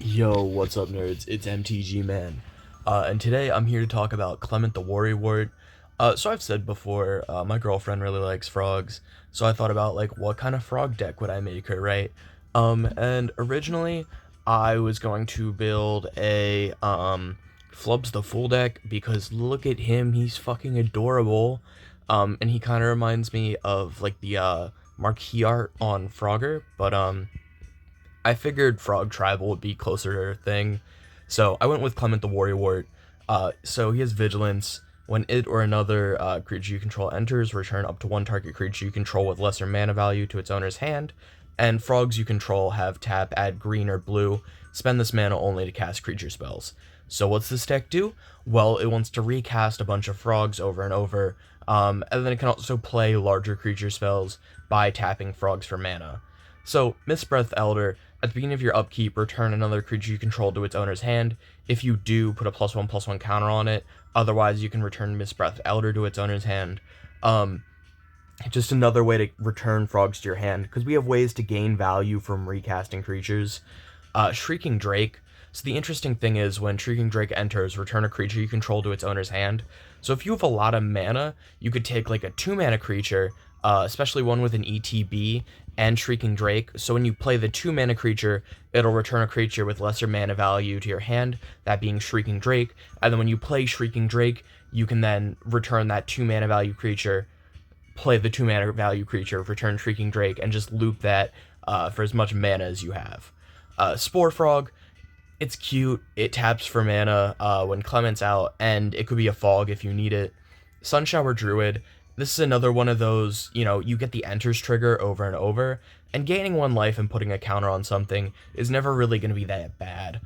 Yo, what's up, nerds? It's MTG Man, and today I'm here to talk about Clement the worrywort. So I've said before, my girlfriend really likes frogs, so I thought about like what kind of frog deck would I make her, right? And originally I was going to build a Flubs the Fool deck because look at him, he's fucking adorable. And he kind of reminds me of like the marquee art on Frogger, but I figured Frog Tribal would be closer to her thing, so I went with Clement the worrywort. So he has Vigilance. When it or another creature you control enters, return up to one target creature you control with lesser mana value to its owner's hand. And frogs you control have tap, add green or blue. Spend this mana only to cast creature spells. So what's this deck do? Well, it wants to recast a bunch of frogs over and over, and then it can also play larger creature spells by tapping frogs for mana. So, Mistbreath Elder, at the beginning of your upkeep, return another creature you control to its owner's hand. If you do, put a +1/+1 counter on it. Otherwise, you can return Mistbreath Elder to its owner's hand. Just another way to return frogs to your hand, because we have ways to gain value from recasting creatures. Shrieking Drake. So the interesting thing is, when Shrieking Drake enters, return a creature you control to its owner's hand. So if you have a lot of mana, you could take like a 2-mana creature, especially one with an ETB, and Shrieking Drake. So when you play the 2-mana creature, it'll return a creature with lesser mana value to your hand, that being Shrieking Drake. And then when you play Shrieking Drake, you can then return that 2-mana value creature, play the 2-mana value creature, return Shrieking Drake, and just loop that for as much mana as you have. Spore Frog, it's cute. It taps for mana when Clement's out, and it could be a fog if you need it. Sunshower Druid, this is another one of those, you get the enters trigger over and over, and gaining 1 life and putting a counter on something is never really going to be that bad.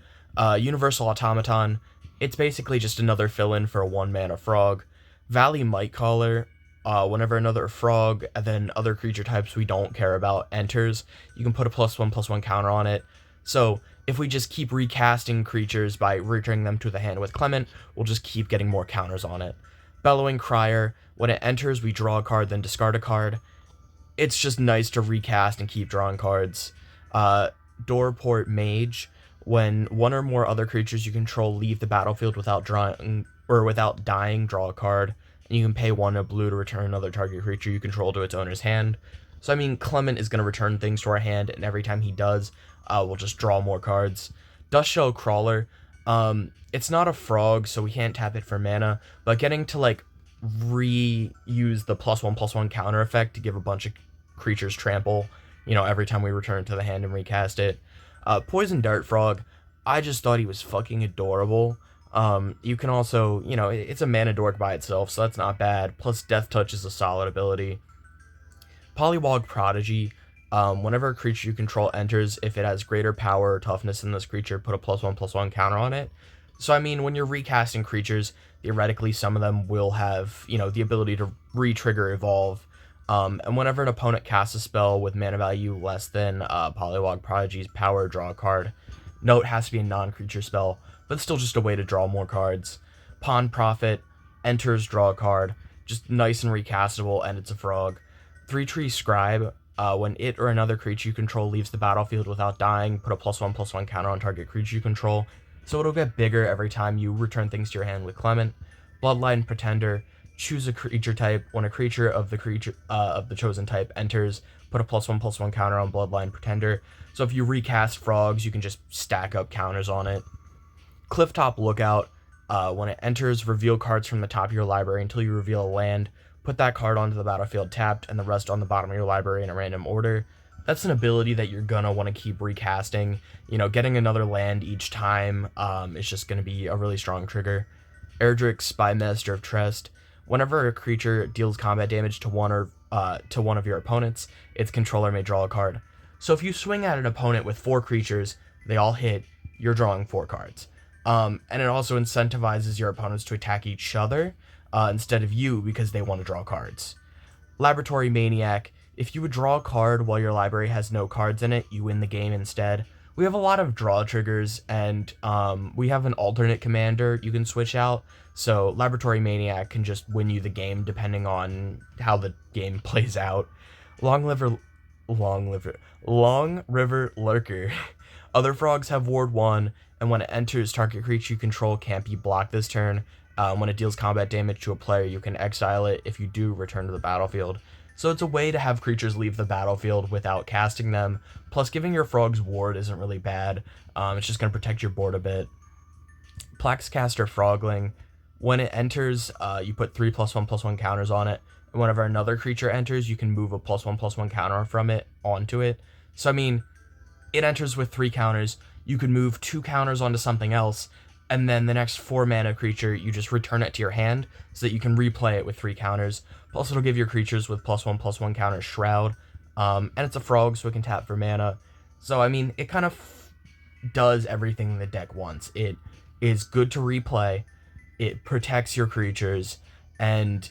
Universal Automaton, it's basically just another fill-in for a 1-mana frog. Valley Mightcaller, whenever another frog and then other creature types we don't care about enters, you can put a +1/+1 counter on it. So if we just keep recasting creatures by returning them to the hand with Clement, we'll just keep getting more counters on it. Bellowing Crier, when it enters, we draw a card, then discard a card. It's just nice to recast and keep drawing cards. Doorport Mage, when one or more other creatures you control leave the battlefield without drawing or without dying, draw a card, and you can pay 1 blue to return another target creature you control to its owner's hand. So I mean, Clement is going to return things to our hand, and every time he does, we'll just draw more cards. Dustshell Crawler, it's not a frog, so we can't tap it for mana, but getting to like reuse the +1/+1 counter effect to give a bunch of creatures trample, every time we return it to the hand and recast it. Poison Dart Frog, I just thought he was fucking adorable. You can also, it's a mana dork by itself, so that's not bad. Plus Death Touch is a solid ability. Polywog Prodigy, whenever a creature you control enters, if it has greater power or toughness than this creature, put a +1/+1 counter on it. So I mean, when you're recasting creatures, theoretically some of them will have, the ability to re-trigger evolve. And whenever an opponent casts a spell with mana value less than Polywog Prodigy's power, draw a card. Note, has to be a non-creature spell, but still just a way to draw more cards. Pawn Prophet, enters, draw a card. Just nice and recastable, and it's a frog. Three Tree Scribe, when it or another creature you control leaves the battlefield without dying, put a +1/+1 counter on target creature you control. So it'll get bigger every time you return things to your hand with Clement. Bloodline Pretender, choose a creature type. When a creature of the chosen type enters, put a +1/+1 counter on Bloodline Pretender. So if you recast frogs, you can just stack up counters on it. Clifftop Lookout, when it enters, reveal cards from the top of your library until you reveal a land. Put that card onto the battlefield tapped, and the rest on the bottom of your library in a random order. That's an ability that you're gonna want to keep recasting. Getting another land each time is just gonna be a really strong trigger. Erdrick, Spymaster of Trest. Whenever a creature deals combat damage to one of your opponents, its controller may draw a card. So if you swing at an opponent with 4 creatures, they all hit, you're drawing 4 cards. And it also incentivizes your opponents to attack each other instead of you because they want to draw cards. Laboratory Maniac, if you would draw a card while your library has no cards in it, you win the game instead. We have a lot of draw triggers, and we have an alternate commander you can switch out, so Laboratory Maniac can just win you the game depending on how the game plays out. Long River Lurker, Other frogs have Ward 1, and when it enters, target creature you control can't be blocked this turn. When it deals combat damage to a player, you can exile it. If you do, return to the battlefield. So it's a way to have creatures leave the battlefield without casting them. Plus, giving your frogs Ward isn't really bad. It's just going to protect your board a bit. Plaxcaster Frogling. When it enters, you put 3+1/+1 counters on it. And whenever another creature enters, you can move a +1/+1 counter from it onto it. So, I mean, it enters with 3 counters. You could move 2 counters onto something else, and then the next 4 mana creature, you just return it to your hand so that you can replay it with 3 counters. Plus, it'll give your creatures with +1/+1 counter Shroud. And it's a frog, so it can tap for mana. So, I mean, it kind of does everything the deck wants. It is good to replay, it protects your creatures, and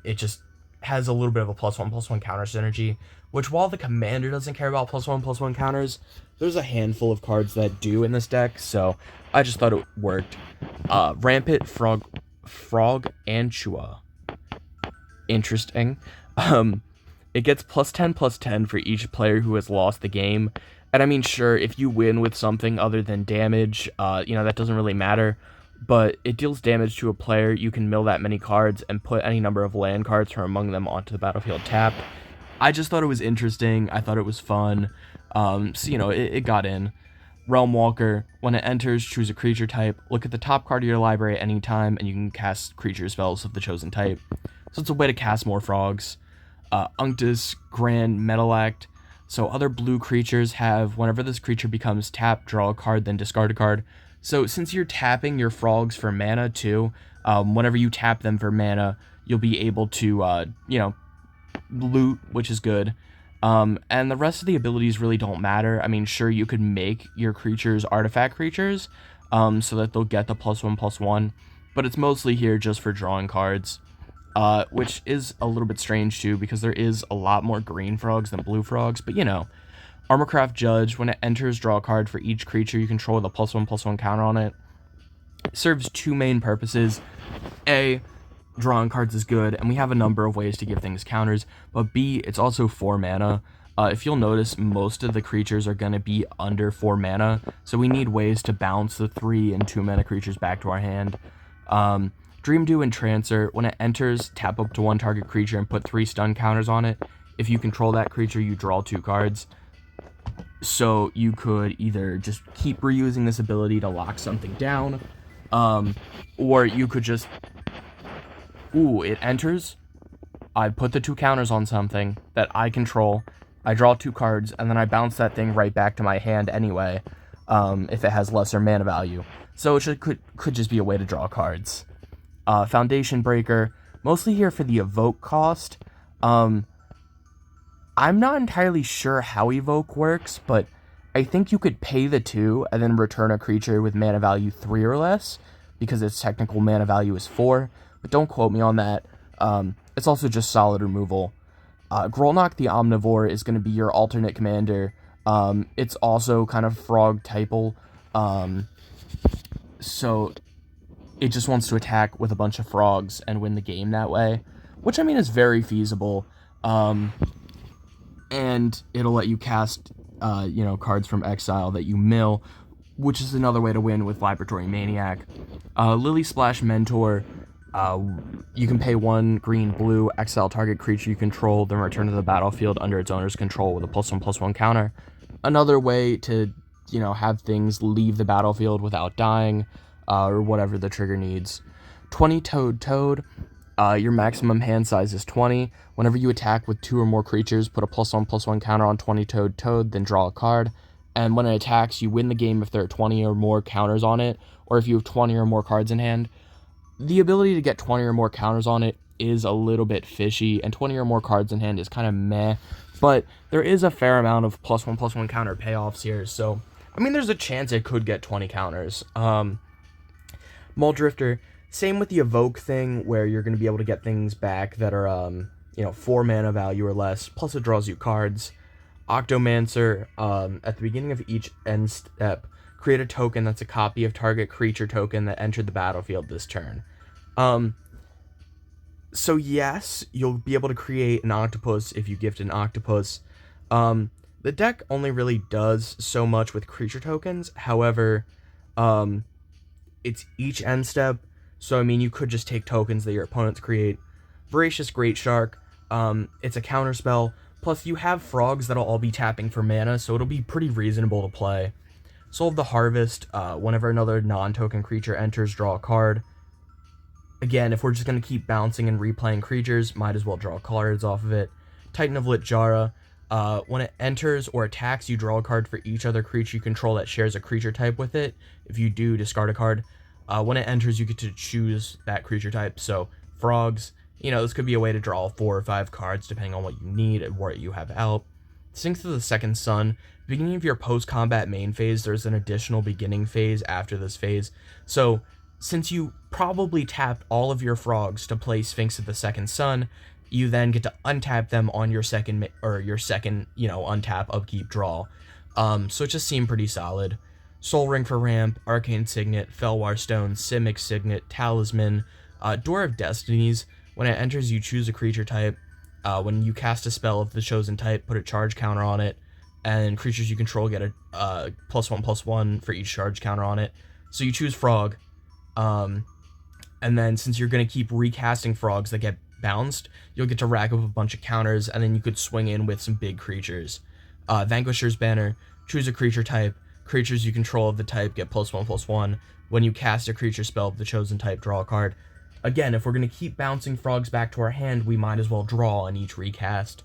it just has a little bit of a +1/+1 counter synergy, which while the commander doesn't care about +1/+1 counters, there's a handful of cards that do in this deck, so I just thought it worked. Rampant Frog Antua. Interesting. It gets +10/+10 for each player who has lost the game. And I mean, sure, if you win with something other than damage, that doesn't really matter. But it deals damage to a player. You can mill that many cards and put any number of land cards from among them onto the battlefield tapped. I just thought it was interesting. I thought it was fun. So, it got in. Realm Walker. When it enters, choose a creature type. Look at the top card of your library at any time, and you can cast creature spells of the chosen type. So it's a way to cast more frogs. Unctus Grand Metalact. So other blue creatures have, whenever this creature becomes tapped, draw a card, then discard a card. So since you're tapping your frogs for mana too, whenever you tap them for mana, you'll be able to, loot, which is good. And the rest of the abilities really don't matter. I mean, sure, you could make your creatures artifact creatures, so that they'll get the +1/+1, but it's mostly here just for drawing cards, which is a little bit strange too, because there is a lot more green frogs than blue frogs, but Armorcraft Judge. When it enters, draw a card for each creature you control with a +1/+1 counter on it. It serves 2 main purposes. A, drawing cards is good, and we have a number of ways to give things counters, but B, it's also 4 mana. If you'll notice, most of the creatures are going to be under 4 mana, so we need ways to bounce the 3 and 2 mana creatures back to our hand. Dream Dew Entrancer. When it enters, tap up to 1 target creature and put 3 stun counters on it. If you control that creature, you draw 2 cards. So you could either just keep reusing this ability to lock something down, or you could just... it enters, I put the 2 counters on something that I control, I draw 2 cards, and then I bounce that thing right back to my hand anyway, if it has lesser mana value. So it could just be a way to draw cards. Foundation Breaker, mostly here for the evoke cost. I'm not entirely sure how evoke works, but I think you could pay the 2 and then return a creature with mana value 3 or less, because its technical mana value is 4, but don't quote me on that. It's also just solid removal. Grolnok the Omnivore is going to be your alternate commander. It's also kind of frog typal, so it just wants to attack with a bunch of frogs and win the game that way, which I mean is very feasible. And it'll let you cast, cards from exile that you mill, which is another way to win with Vibratory Maniac. Lily Splash Mentor. You can pay 1 green/blue, exile target creature you control, then return to the battlefield under its owner's control with a +1/+1 counter. Another way to, have things leave the battlefield without dying, or whatever the trigger needs. 20-toed Toad. Your maximum hand size is 20. Whenever you attack with 2 or more creatures, put a +1/+1 counter on 20-toed Toad, then draw a card. And when it attacks, you win the game if there are 20 or more counters on it, or if you have 20 or more cards in hand. The ability to get 20 or more counters on it is a little bit fishy, and 20 or more cards in hand is kind of meh, but there is a fair amount of +1/+1 counter payoffs here, so, I mean, there's a chance it could get 20 counters. Muldrifter, same with the evoke thing, where you're going to be able to get things back that are, 4 mana value or less, plus it draws you cards. Octomancer, at the beginning of each end step, create a token that's a copy of target creature token that entered the battlefield this turn. So yes, you'll be able to create an octopus if you gift an octopus. The deck only really does so much with creature tokens. However, um, it's each end step. So I mean, you could just take tokens that your opponents create. Voracious Great Shark. It's a counter spell. Plus, you have frogs that'll all be tapping for mana, so it'll be pretty reasonable to play. Soul of the Harvest. Whenever another non-token creature enters, draw a card. Again, if we're just going to keep bouncing and replaying creatures, might as well draw cards off of it. Titan of Litjara. When it enters or attacks, you draw a card for each other creature you control that shares a creature type with it. If you do, discard a card. When it enters, you get to choose that creature type. So, frogs. This could be a way to draw 4 or 5 cards depending on what you need and what you have out. Sinks to the Second Sun. Beginning of your post-combat main phase, there's an additional beginning phase after this phase. So, since you probably tapped all of your frogs to play Sphinx of the Second Sun, you then get to untap them on your second untap, upkeep, draw. So it just seemed pretty solid. Soul Ring for ramp, Arcane Signet, Felwar Stone, Simic Signet, Talisman, Door of Destinies. When it enters, you choose a creature type. When you cast a spell of the chosen type, put a charge counter on it, and creatures you control get a +1/+1 for each charge counter on it. So you choose Frog. And then since you're going to keep recasting frogs that get bounced, you'll get to rack up a bunch of counters, and then you could swing in with some big creatures. Vanquisher's Banner. Choose a creature type. Creatures you control of the type get +1/+1. When you cast a creature spell of the chosen type, draw a card. Again, if we're going to keep bouncing frogs back to our hand, we might as well draw on each recast.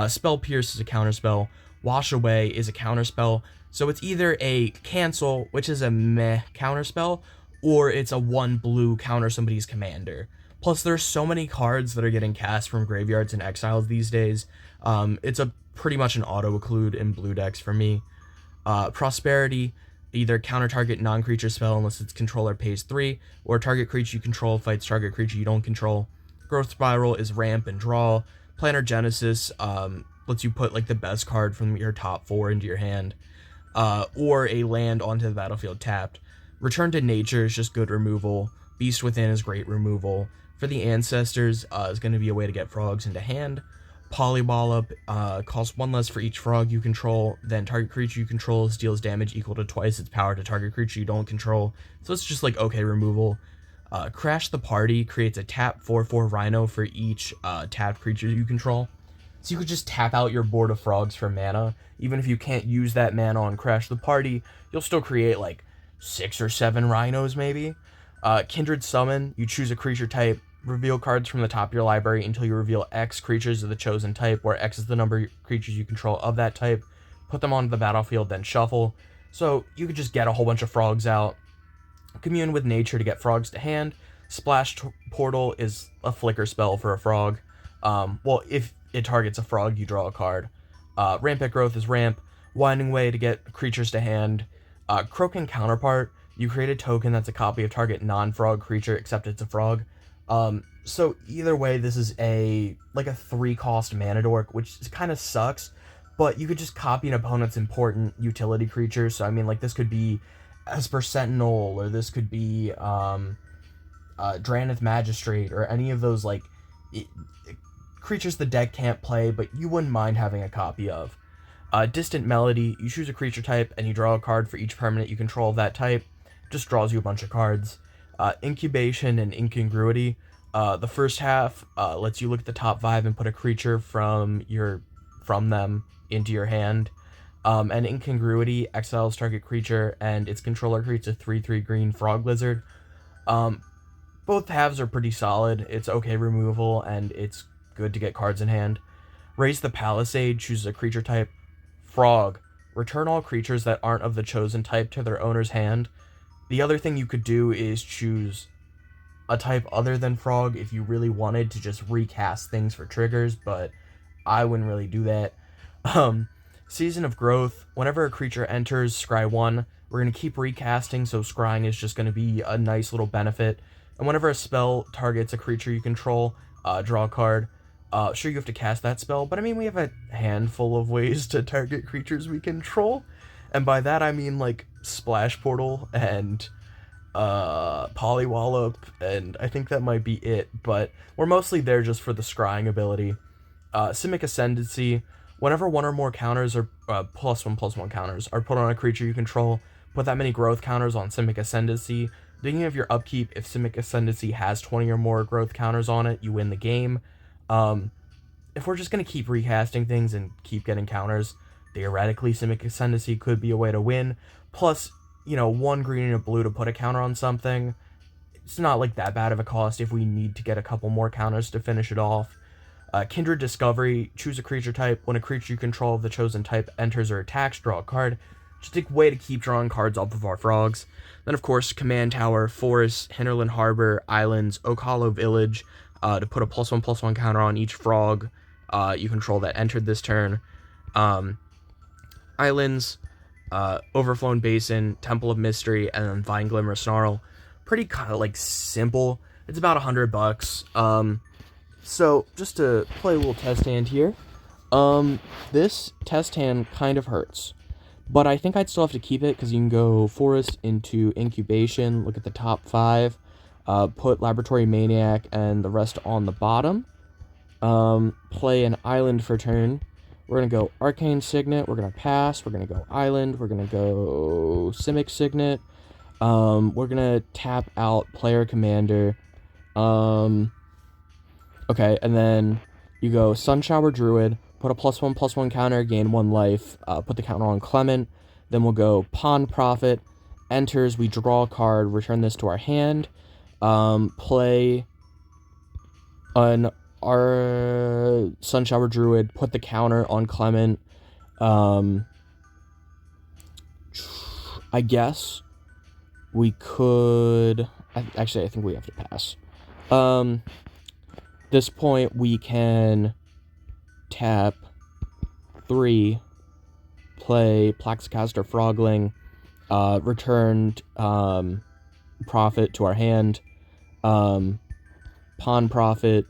Spell Pierce is a counterspell. Wash Away is a counterspell. So it's either a cancel, which is a meh counterspell, or it's a 1 blue counter somebody's commander. Plus, there's so many cards that are getting cast from graveyards and exiles these days. It's a pretty much an auto-occlude in blue decks for me. Prosperity, either counter target non-creature spell unless its controller pays 3, or target creature you control fights target creature you don't control. Growth Spiral is ramp and draw. Planar Genesis lets you put like the best card from your top 4 into your hand, or a land onto the battlefield tapped. Return to Nature is just good removal. Beast Within is great removal. For the Ancestors, is going to be a way to get frogs into hand. Polywallop costs 1 less for each frog you control, then target creature you control deals damage equal to twice its power to target creature you don't control. So it's just like okay removal. Crash the Party creates a tap 4/4 Rhino for each tapped creature you control. So you could just tap out your board of frogs for mana. Even if you can't use that mana on Crash the Party, you'll still create like 6 or 7 rhinos maybe. Kindred Summon, you choose a creature type, reveal cards from the top of your library until you reveal X creatures of the chosen type, where X is the number of creatures you control of that type. Put them onto the battlefield, then shuffle. So you could just get a whole bunch of frogs out. Commune with Nature to get frogs to hand. Splash Portal is a flicker spell for a frog. If it targets a frog, you draw a card. Rampant Growth is ramp. Winding Way to get creatures to hand. Croaking Counterpart, you create a token that's a copy of target non-frog creature except it's a frog. So either way, this is a 3-cost mana dork, which kind of sucks, but you could just copy an opponent's important utility creature. So I mean, like, this could be Esper Sentinel, or this could be Dranith Magistrate, or any of those creatures the deck can't play, but you wouldn't mind having a copy of. Distant Melody, you choose a creature type and you draw a card for each permanent you control of that type. Just draws you a bunch of cards. Incubation and Incongruity. The first half lets you look at the top 5 and put a creature from them into your hand. And Incongruity exiles target creature and its controller creates a 3/3 green frog lizard. Both halves are pretty solid. It's okay removal and it's good to get cards in hand. Raise the Palisade, chooses a creature type. Frog. Return all creatures that aren't of the chosen type to their owner's hand. The other thing you could do is choose a type other than frog if you really wanted to just recast things for triggers, but I wouldn't really do that. Season of Growth. Whenever a creature enters, scry 1. We're going to keep recasting, so scrying is just going to be a nice little benefit. And whenever a spell targets a creature you control, draw a card. Sure, you have to cast that spell, but I mean, we have a handful of ways to target creatures we control. And by that, I mean, like, Splash Portal and Polywallop, and I think that might be it, but we're mostly there just for the scrying ability. Simic Ascendancy. Whenever one or more counters are +1/+1 counters are put on a creature you control, put that many growth counters on Simic Ascendancy. Beginning of your upkeep, if Simic Ascendancy has 20 or more growth counters on it, you win the game. If we're just going to keep recasting things and keep getting counters, theoretically Simic Ascendancy could be a way to win. Plus, 1 green and a blue to put a counter on something. It's not like that bad of a cost if we need to get a couple more counters to finish it off. Kindred Discovery, choose a creature type. When a creature you control of the chosen type enters or attacks, draw a card. Just a way to keep drawing cards off of our frogs. Then, of course, Command Tower, Forest, Hinterland Harbor, Islands, Oak Hollow Village, to put a +1/+1 counter on each frog you control that entered this turn. Islands, Overflown Basin, Temple of Mystery, and then Vine Glimmer Snarl. Pretty kind of like simple. It's about $100. So just to play a little test hand here. This test hand kind of hurts, but I think I'd still have to keep it because you can go Forest into Incubation. Look at the top 5. Put Laboratory Maniac and the rest on the bottom. Play an Island for turn. We're going to go Arcane Signet. We're going to pass. We're going to go Island. We're going to go Simic Signet. We're going to tap out Player Commander. Okay, and then you go Sunshower Druid, put a +1/+1 counter, gain 1 life, put the counter on Clement. Then we'll go Pawn Prophet, enters, we draw a card, return this to our hand. Play our Sunshower Druid, put the counter on Clement. I guess we could... Actually, I think we have to pass. This point, we can tap 3, play Plaxicaster Frogling, returned Prophet to our hand, Pawn Prophet,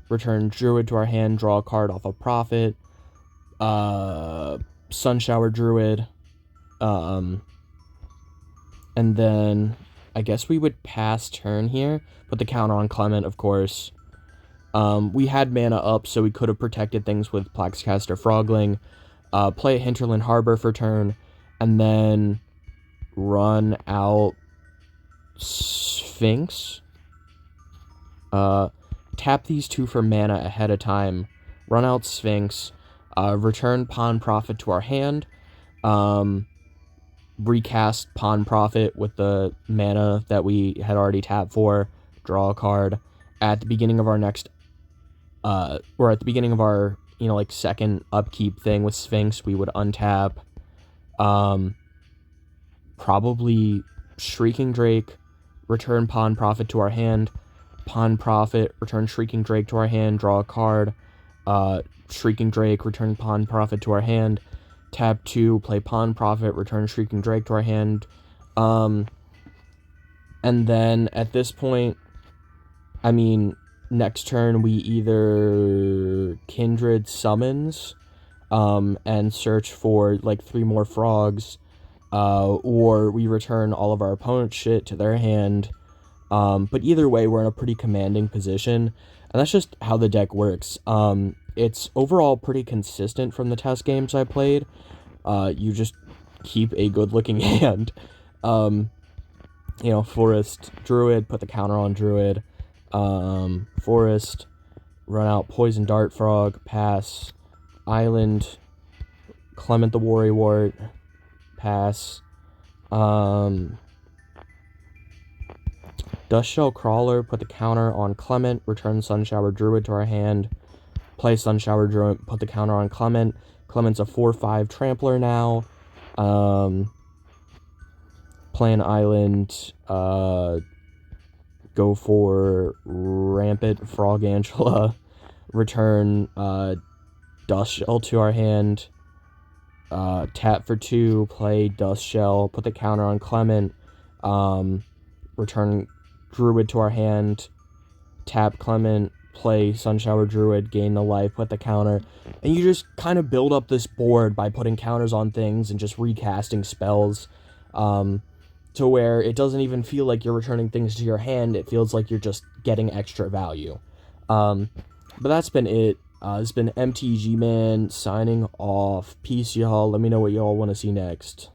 return Druid to our hand, draw a card off of Prophet, Sunshower Druid, and then I guess we would pass turn here, put the counter on Clement, of course. We had mana up, so we could have protected things with Plaxicaster Frogling, play a Hinterland Harbor for turn, and then run out Sphinx. Tap these 2 for mana ahead of time, run out Sphinx, return Pawn Prophet to our hand, recast Pawn Prophet with the mana that we had already tapped for, draw a card. At the beginning of our next or at the beginning of our, second upkeep thing with Sphinx, we would untap, probably Shrieking Drake, return Pawn Prophet to our hand, Pawn Prophet, return Shrieking Drake to our hand, draw a card, Shrieking Drake, return Pawn Prophet to our hand, tap 2, play Pawn Prophet, return Shrieking Drake to our hand, and then at this point, next turn, we either Kindred Summons, and search for, 3 more frogs, or we return all of our opponent's shit to their hand, but either way, we're in a pretty commanding position, and that's just how the deck works. It's overall pretty consistent from the test games I played. You just keep a good-looking hand. Forest, Druid, put the counter on Druid, Forest, run out Poison Dart Frog, pass, Island, Clement the worrywort, pass, Dustshell Crawler, put the counter on Clement, return Sunshower Druid to our hand, play Sunshower Druid, put the counter on Clement. Clement's a 4/5 trampler now, play an Island, go for Rampant Frogantula, return Dustshell to our hand, tap for 2, play Dustshell, put the counter on Clement, return Druid to our hand, tap Clement, play Sunshower Druid, gain the life, put the counter, and you just kind of build up this board by putting counters on things and just recasting spells, to where it doesn't even feel like you're returning things to your hand, it feels like you're just getting extra value. But that's been it. It's been MTG Man signing off. Peace, y'all. Let me know what y'all want to see next.